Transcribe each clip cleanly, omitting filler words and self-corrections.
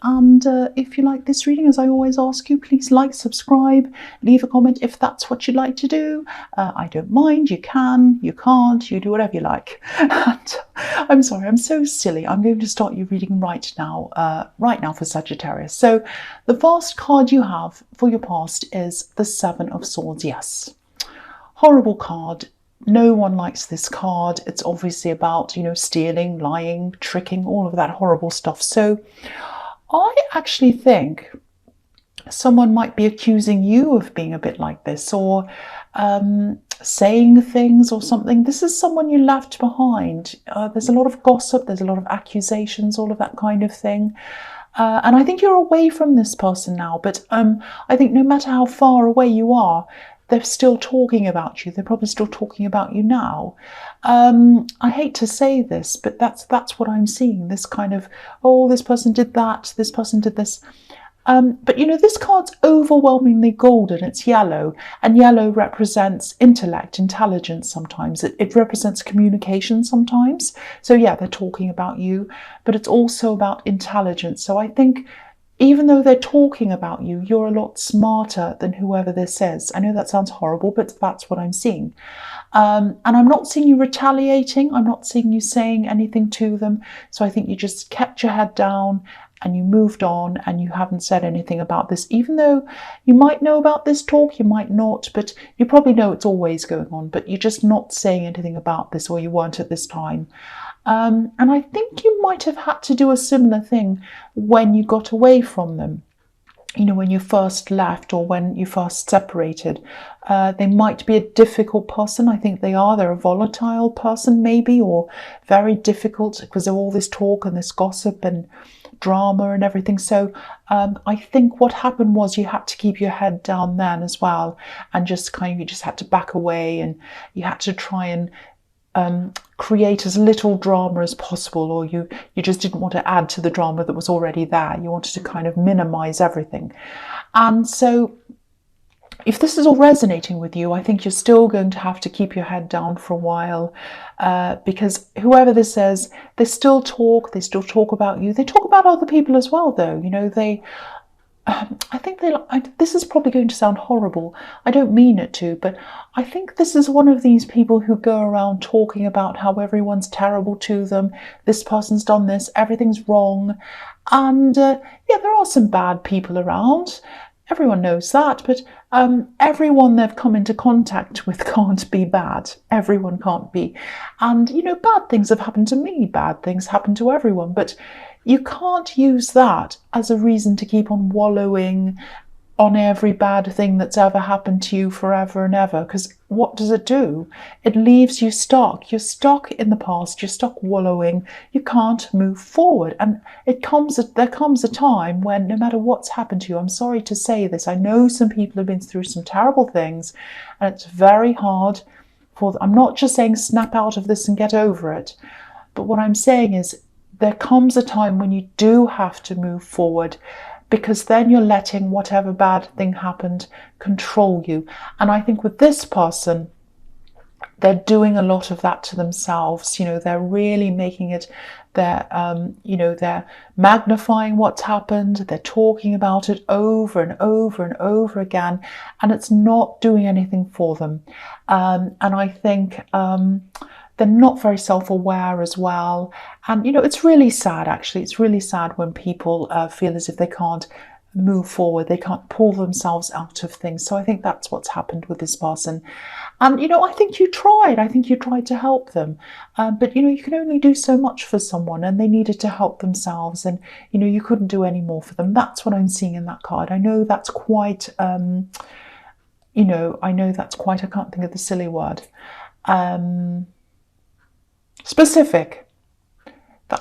And if you like this reading, as I always ask you, please like, subscribe, leave a comment if that's what you'd like to do. I don't mind. You can, you can't, you do whatever you like. And I'm sorry, I'm so silly. I'm going to start your reading right now for Sagittarius. So the first card you have for your past is the Seven of Swords. Yes, horrible card. No one likes this card. It's obviously about, stealing, lying, tricking, all of that horrible stuff. So I actually think someone might be accusing you of being a bit like this, or saying things or something. This is someone you left behind. There's a lot of gossip, there's a lot of accusations, all of that kind of thing. And I think you're away from this person now, but I think no matter how far away you are, they're still talking about you. They're probably still talking about you now. I hate to say this, but that's what I'm seeing. This kind of, oh, this person did that, this person did this. But this card's overwhelmingly golden. It's yellow, and yellow represents intellect, intelligence sometimes. It represents communication sometimes. So yeah, they're talking about you, but it's also about intelligence. So I think even though they're talking about you, you're a lot smarter than whoever this is. I know that sounds horrible, but that's what I'm seeing. And I'm not seeing you retaliating. I'm not seeing you saying anything to them. So I think you just kept your head down and you moved on, and you haven't said anything about this, even though you might know about this talk, you might not, but you probably know it's always going on, but you're just not saying anything about this, or you weren't at this time. And I think you might have had to do a similar thing when you got away from them. When you first left or when you first separated. They might be a difficult person. I think they are. They're a volatile person maybe, or very difficult because of all this talk and this gossip and drama and everything. So I think what happened was you had to keep your head down then as well, and you just had to back away, and you had to try and create as little drama as possible, or you just didn't want to add to the drama that was already there. You wanted to kind of minimize everything. And so if this is all resonating with you, I think you're still going to have to keep your head down for a while, because whoever this is, they still talk about you. They talk about other people as well, though. I think this is probably going to sound horrible. I don't mean it to, but I think this is one of these people who go around talking about how everyone's terrible to them. This person's done this, everything's wrong. And yeah, there are some bad people around. Everyone knows that, but everyone they've come into contact with can't be bad. Everyone can't be. And, bad things have happened to me. Bad things happen to everyone. But you can't use that as a reason to keep on wallowing on every bad thing that's ever happened to you forever and ever. Because what does it do? It leaves you stuck. You're stuck in the past. You're stuck wallowing. You can't move forward. And there comes a time when no matter what's happened to you, I'm sorry to say this, I know some people have been through some terrible things, and it's very hard for them. I'm not just saying snap out of this and get over it. But what I'm saying is there comes a time when you do have to move forward, because then you're letting whatever bad thing happened control you. And I think with this person, they're doing a lot of that to themselves. They're really making it, they're magnifying what's happened. They're talking about it over and over and over again, and it's not doing anything for them. And I think they're not very self-aware as well. And, it's really sad, actually. It's really sad when people feel as if they can't move forward. They can't pull themselves out of things. So I think that's what's happened with this person. And, I think you tried. I think you tried to help them. But, you can only do so much for someone, and they needed to help themselves. And, you couldn't do any more for them. That's what I'm seeing in that card. I know that's quite, I can't think of the silly word. Specific.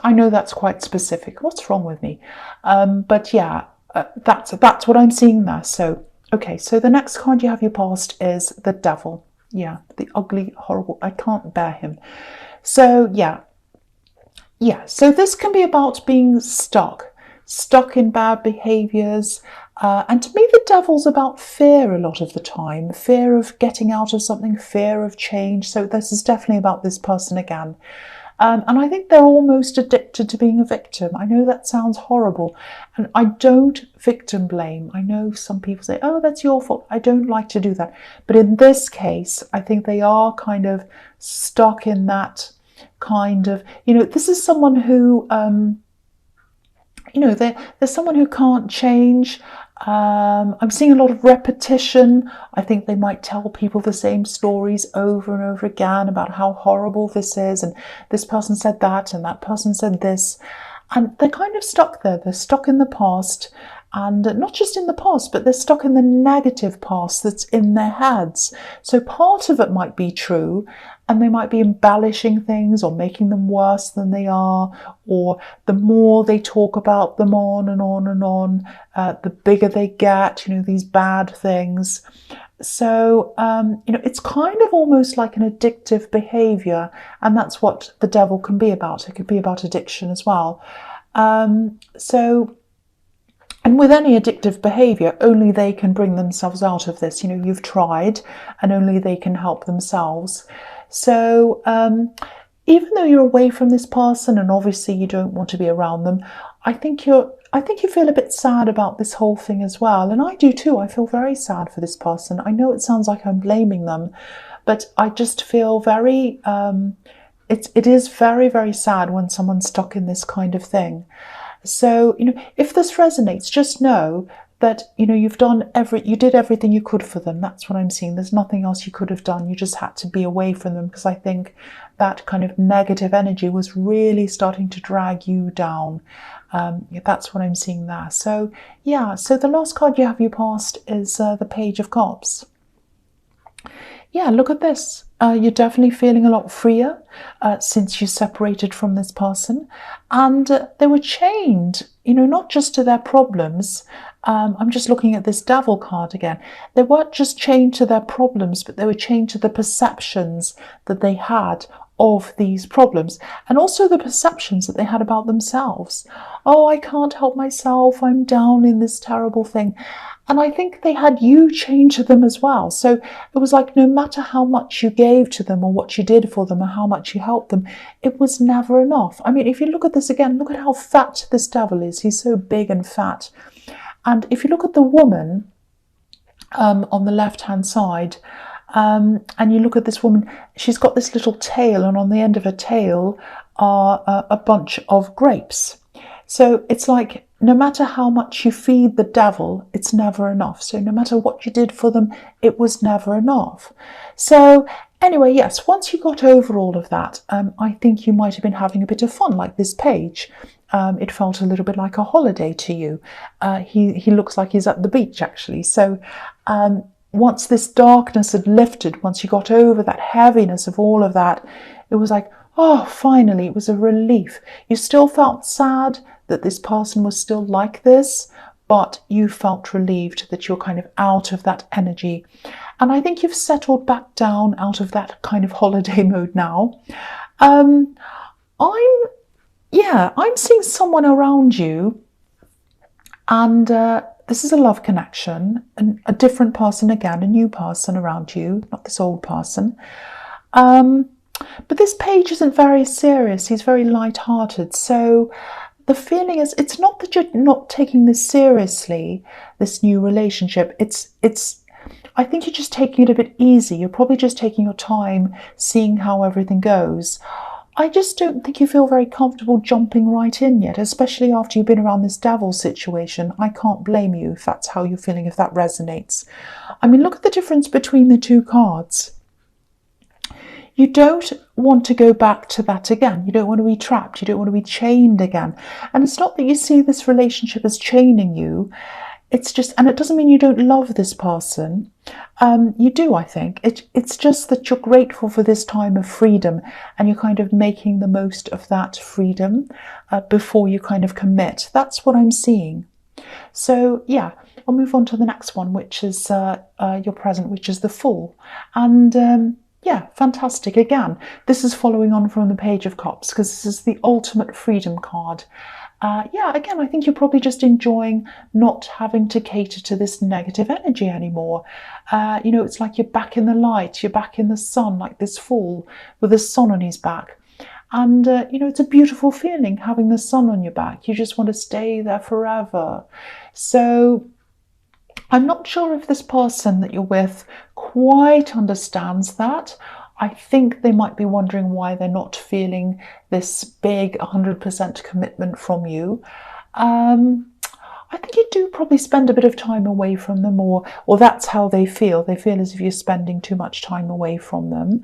I know that's quite specific. What's wrong with me? But yeah, that's what I'm seeing there. So, okay, so the next card you have your past is the Devil. Yeah, the ugly, horrible, I can't bear him. So yeah, so this can be about being stuck in bad behaviours. And to me, the Devil's about fear a lot of the time. Fear of getting out of something, fear of change. So this is definitely about this person again. And I think they're almost addicted to being a victim. I know that sounds horrible, and I don't victim blame. I know some people say, oh, that's your fault. I don't like to do that. But in this case, I think they are kind of stuck in that kind of, this is someone who, there's someone who can't change. I'm seeing a lot of repetition. I think they might tell people the same stories over and over again about how horrible this is, and this person said that, and that person said this, and they're kind of stuck there. They're stuck in the past, and not just in the past, but they're stuck in the negative past that's in their heads. So part of it might be true, and they might be embellishing things or making them worse than they are, or the more they talk about them on and on and on, the bigger they get, these bad things. So, it's kind of almost like an addictive behavior, and that's what the devil can be about. It could be about addiction as well. And with any addictive behavior, only they can bring themselves out of this. You've tried, and only they can help themselves. So even though you're away from this person, and obviously you don't want to be around them, I think you feel a bit sad about this whole thing as well. And I do too. I feel very sad for this person. I know it sounds like I'm blaming them, but I just feel very, it is very, very sad when someone's stuck in this kind of thing. So, if this resonates, just know that, you did everything you could for them. That's what I'm seeing. There's nothing else you could have done. You just had to be away from them, because I think that kind of negative energy was really starting to drag you down. That's what I'm seeing there. So, yeah, so the last card you have passed is the Page of Cups. Yeah, look at this. You're definitely feeling a lot freer since you separated from this person. And they were chained, not just to their problems. I'm just looking at this Devil card again. They weren't just chained to their problems, but they were chained to the perceptions that they had of these problems, and also the perceptions that they had about themselves. Oh, I can't help myself. I'm down in this terrible thing. And I think they had you chained to them as well. So it was like, no matter how much you gave to them or what you did for them or how much you helped them, it was never enough. I mean, if you look at this again, look at how fat this devil is. He's so big and fat. And if you look at the woman on the left-hand side, and you look at this woman, she's got this little tail, and on the end of her tail are a bunch of grapes. So it's like, no matter how much you feed the devil, it's never enough. So no matter what you did for them, it was never enough. So anyway, yes, once you got over all of that, I think you might have been having a bit of fun, like this page. It felt a little bit like a holiday to you. He looks like he's at the beach, actually. So once this darkness had lifted, once you got over that heaviness of all of that, it was like, oh, finally, it was a relief. You still felt sad that this person was still like this, but you felt relieved that you're kind of out of that energy. And I think you've settled back down out of that kind of holiday mode now. I'm seeing someone around you, and this is a love connection, and a different person again, a new person around you, not this old person. But this page isn't very serious. He's very light-hearted. So the feeling is, it's not that you're not taking this seriously, this new relationship. I think you're just taking it a bit easy. You're probably just taking your time, seeing how everything goes. I just don't think you feel very comfortable jumping right in yet, especially after you've been around this devil situation. I can't blame you if that's how you're feeling, if that resonates. I mean, look at the difference between the two cards. You don't want to go back to that again. You don't want to be trapped. You don't want to be chained again. And it's not that you see this relationship as chaining you. It's just, and it doesn't mean you don't love this person. You do, I think. It's just that you're grateful for this time of freedom, and you're kind of making the most of that freedom before you kind of commit. That's what I'm seeing. So yeah, I'll move on to the next one, which is your present, which is the Fool. And yeah, fantastic. Again, this is following on from the Page of Cups, because this is the ultimate freedom card. Yeah, again, I think you're probably just enjoying not having to cater to this negative energy anymore. It's like you're back in the light, you're back in the sun, like this Fool with the sun on his back. And, it's a beautiful feeling having the sun on your back. You just want to stay there forever. So I'm not sure if this person that you're with quite understands that. I think they might be wondering why they're not feeling this big 100% commitment from you. I think you do probably spend a bit of time away from them, or that's how they feel. They feel as if you're spending too much time away from them.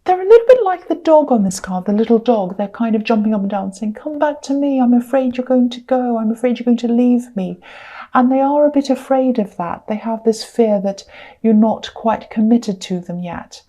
They're a little bit like the dog on this card, the little dog. They're kind of jumping up and down saying, come back to me, I'm afraid you're going to go, I'm afraid you're going to leave me. And they are a bit afraid of that. They have this fear that you're not quite committed to them yet.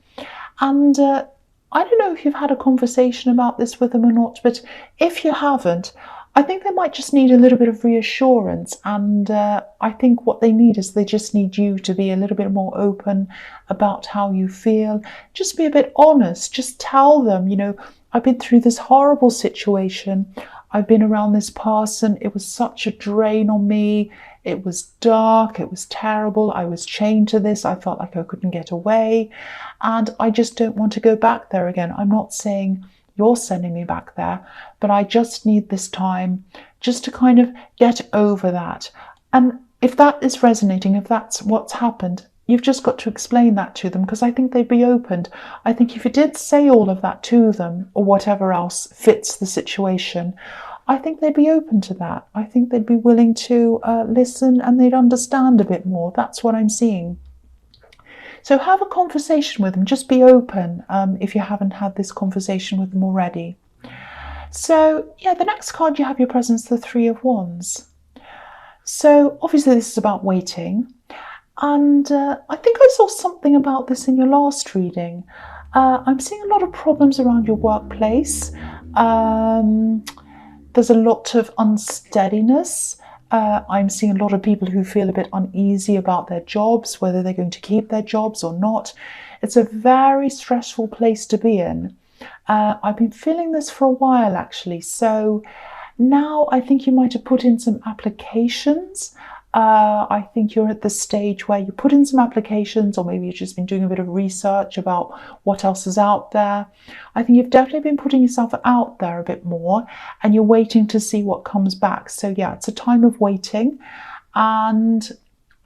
And I don't know if you've had a conversation about this with them or not, but if you haven't, I think they might just need a little bit of reassurance. And I think what they need is they just need you to be a little bit more open about how you feel. Just be a bit honest. Just tell them, I've been through this horrible situation. I've been around this person. It was such a drain on me. It was dark. It was terrible. I was chained to this. I felt like I couldn't get away. And I just don't want to go back there again. I'm not saying you're sending me back there, but I just need this time just to kind of get over that. And if that is resonating, if that's what's happened, you've just got to explain that to them, because I think they'd be open. I think if you did say all of that to them, or whatever else fits the situation, I think they'd be open to that. I think they'd be willing to listen, and they'd understand a bit more. That's what I'm seeing. So have a conversation with them. Just be open if you haven't had this conversation with them already. So, yeah, the next card you have your presence, the Three of Wands. So obviously this is about waiting. And I think I saw something about this in your last reading. I'm seeing a lot of problems around your workplace. There's a lot of unsteadiness. I'm seeing a lot of people who feel a bit uneasy about their jobs, whether they're going to keep their jobs or not. It's a very stressful place to be in. I've been feeling this for a while, actually. So now I think you might have put in some applications. I think you're at the stage where you put in some applications, or maybe you've just been doing a bit of research about what else is out there. I think you've definitely been putting yourself out there a bit more, and you're waiting to see what comes back. So yeah, it's a time of waiting. And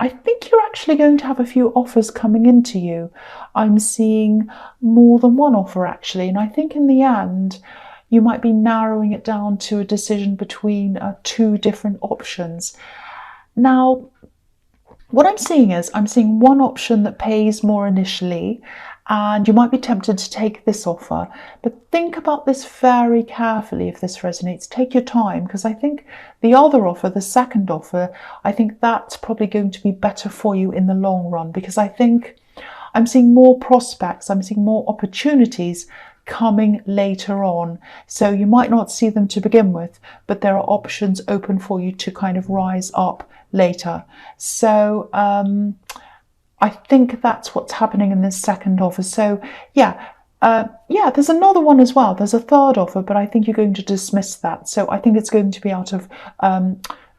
I think you're actually going to have a few offers coming into you. I'm seeing more than one offer, actually. And I think in the end, you might be narrowing it down to a decision between two different options. Now, what I'm seeing is I'm seeing one option that pays more initially, and you might be tempted to take this offer, but think about this very carefully if this resonates. Take your time, because I think the other offer, the second offer, I think that's probably going to be better for you in the long run, because I think I'm seeing more prospects, I'm seeing more opportunities coming later on. So you might not see them to begin with, but there are options open for you to kind of rise up later. So I think that's what's happening in this second offer. So yeah, there's another one as well. There's a third offer, but I think you're going to dismiss that. So I think it's going to be out of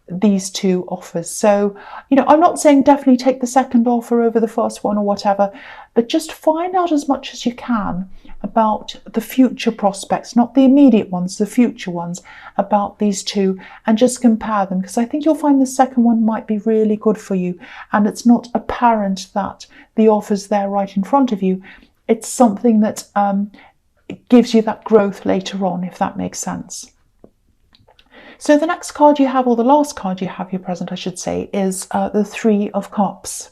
these two offers. So, I'm not saying definitely take the second offer over the first one or whatever, but just find out as much as you can about the future prospects, not the immediate ones, the future ones, about these two, and just compare them, because I think you'll find the second one might be really good for you, and it's not apparent that the offer's there right in front of you. It's something that gives you that growth later on, if that makes sense. So the next card you have, or the last card you have, your present, I should say, is the Three of Cups.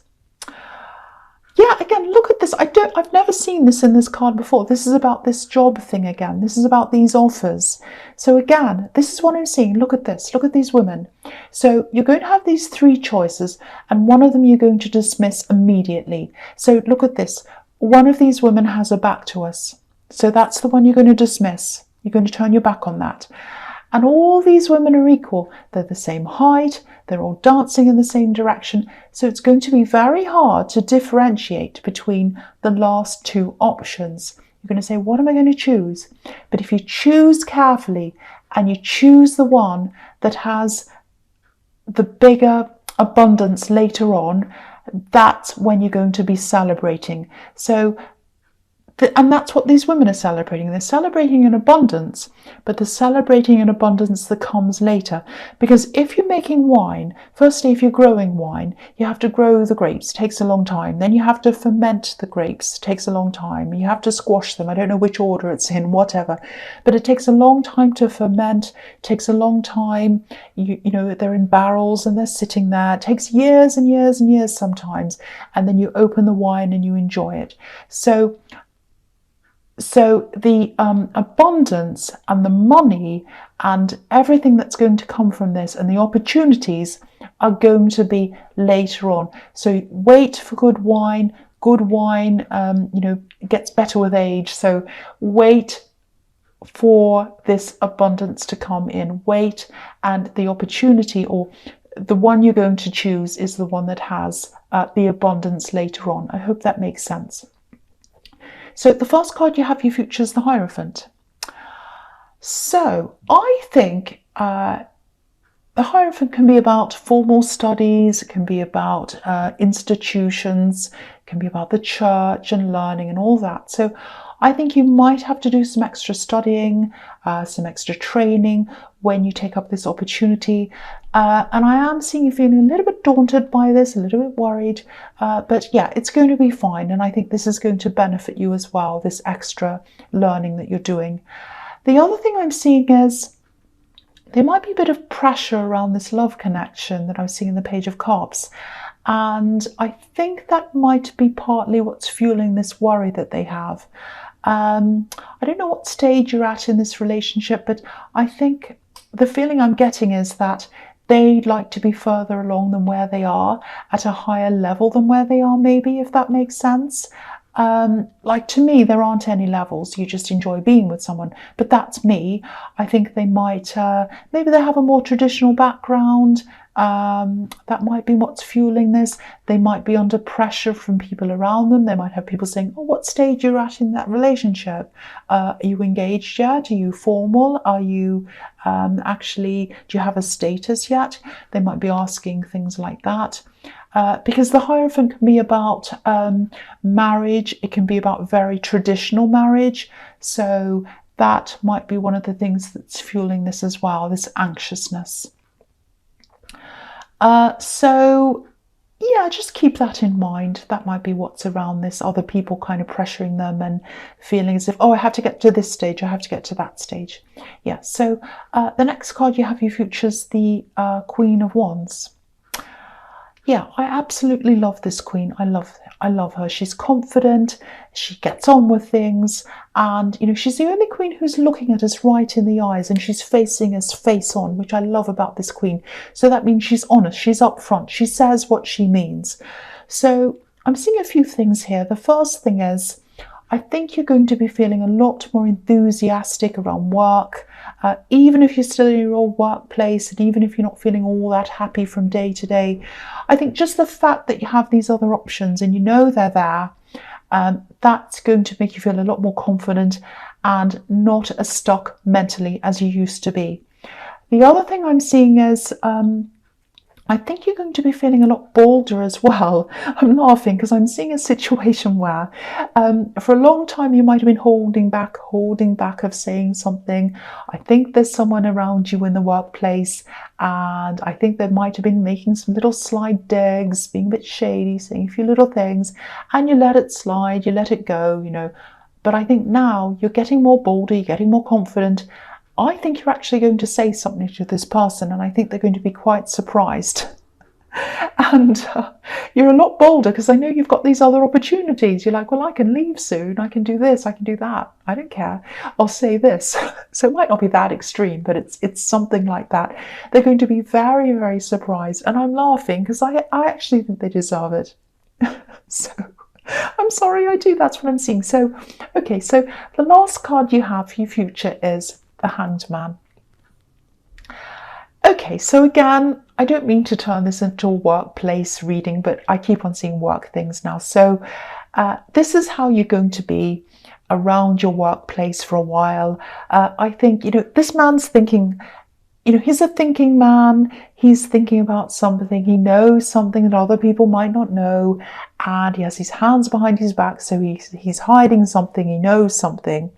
Yeah, again, look at this. I've never seen this in this card before. This is about this job thing again. This is about these offers. So again, this is what I'm seeing. Look at this. Look at these women. So you're going to have these three choices, and one of them you're going to dismiss immediately. So look at this. One of these women has her back to us. So that's the one you're going to dismiss. You're going to turn your back on that. And all these women are equal. They're the same height. They're all dancing in the same direction. So it's going to be very hard to differentiate between the last two options. You're going to say, what am I going to choose? But if you choose carefully and you choose the one that has the bigger abundance later on, that's when you're going to be celebrating. So and that's what these women are celebrating. They're celebrating an abundance, but they're celebrating an abundance that comes later. Because if you're making wine, firstly, if you're growing wine, you have to grow the grapes. It takes a long time. Then you have to ferment the grapes. It takes a long time. You have to squash them. I don't know which order it's in, whatever. But it takes a long time to ferment. It takes a long time. You know, they're in barrels and they're sitting there. It takes years and years and years sometimes. And then you open the wine and you enjoy it. So the abundance and the money and everything that's going to come from this and the opportunities are going to be later on. So wait for good wine. Good wine, you know, gets better with age. So wait for this abundance to come in. Wait, and the opportunity, or the one you're going to choose, is the one that has the abundance later on. I hope that makes sense. So the first card you have, your future, is the Hierophant. So I think the Hierophant can be about formal studies, it can be about institutions, it can be about the church and learning and all that. So I think you might have to do some extra studying, some extra training when you take up this opportunity. And I am seeing you feeling a little bit daunted by this, a little bit worried. But yeah, it's going to be fine. And I think this is going to benefit you as well, this extra learning that you're doing. The other thing I'm seeing is there might be a bit of pressure around this love connection that I'm seeing in the Page of Cups. And I think that might be partly what's fueling this worry that they have. I don't know what stage you're at in this relationship, but I think the feeling I'm getting is that they'd like to be further along than where they are, at a higher level than where they are, maybe, if that makes sense. Like, to me, there aren't any levels. You just enjoy being with someone. But that's me. I think they might, maybe they have a more traditional background. That might be what's fueling this. They might be under pressure from people around them. They might have people saying, oh, what stage you're at in that relationship? Are you engaged yet? Are you formal? Are you actually, do you have a status yet? They might be asking things like that. Because the Hierophant can be about marriage. It can be about very traditional marriage. So that might be one of the things that's fueling this as well, this anxiousness. So yeah, just keep that in mind. That might be what's around this, other people kind of pressuring them and feeling as if, oh, I have to get to this stage, I have to get to that stage. Yeah, so the next card you have, your future's the Queen of Wands. Yeah, I absolutely love this queen. I love her. She's confident, she gets on with things, and you know, she's the only queen who's looking at us right in the eyes, and she's facing us face on, which I love about this queen. So that means she's honest, she's upfront, she says what she means. So I'm seeing a few things here. The first thing is, I think you're going to be feeling a lot more enthusiastic around work, even if you're still in your old workplace, and even if you're not feeling all that happy from day to day. I think just the fact that you have these other options and you know they're there, that's going to make you feel a lot more confident and not as stuck mentally as you used to be. The other thing I'm seeing is, I think you're going to be feeling a lot bolder as well. I'm laughing because I'm seeing a situation where for a long time you might have been holding back of saying something. I think there's someone around you in the workplace, and I think they might have been making some little slide digs, being a bit shady, saying a few little things, and you let it slide, you let it go, you know. But I think now you're getting more bolder, you're getting more confident. I think you're actually going to say something to this person, and I think they're going to be quite surprised. And you're a lot bolder because I know you've got these other opportunities. You're like, well, I can leave soon. I can do this. I can do that. I don't care. I'll say this. So it might not be that extreme, but it's something like that. They're going to be very, very surprised. And I'm laughing because I actually think they deserve it. So I'm sorry I do. That's what I'm seeing. So, okay. So the last card you have for your future is the Hanged Man. Okay, so again, I don't mean to turn this into a workplace reading, but I keep on seeing work things now. So this is how you're going to be around your workplace for a while. I think, you know, this man's thinking you know, he's a thinking man. He's thinking about something. He knows something that other people might not know. And he has his hands behind his back. So he's hiding something. He knows something.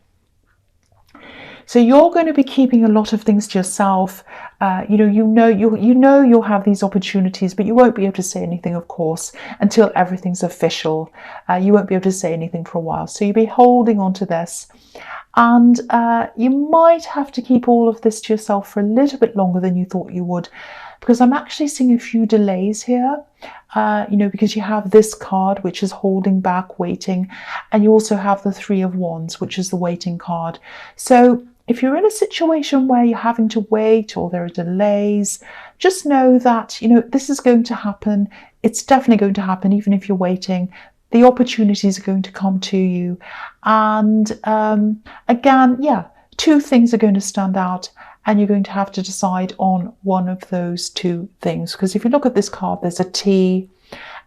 So you're going to be keeping a lot of things to yourself. You'll have these opportunities, but you won't be able to say anything, of course, until everything's official. You won't be able to say anything for a while. So you'll be holding on to this. And you might have to keep all of this to yourself for a little bit longer than you thought you would, because I'm actually seeing a few delays here, because you have this card, which is holding back, waiting, and you also have the Three of Wands, which is the waiting card. So if you're in a situation where you're having to wait or there are delays, just know that, this is going to happen. It's definitely going to happen, even if you're waiting. The opportunities are going to come to you. And again, two things are going to stand out, and you're going to have to decide on one of those two things. Because if you look at this card, there's a T,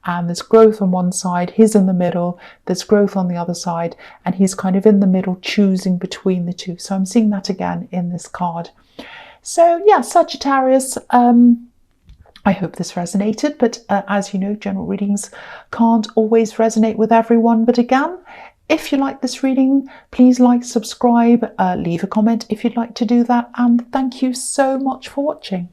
and there's growth on one side, he's in the middle, there's growth on the other side, and he's kind of in the middle, choosing between the two. So I'm seeing that again in this card. So yeah, Sagittarius, I hope this resonated, but as you know, general readings can't always resonate with everyone. But again, if you like this reading, please like, subscribe, leave a comment if you'd like to do that, and thank you so much for watching.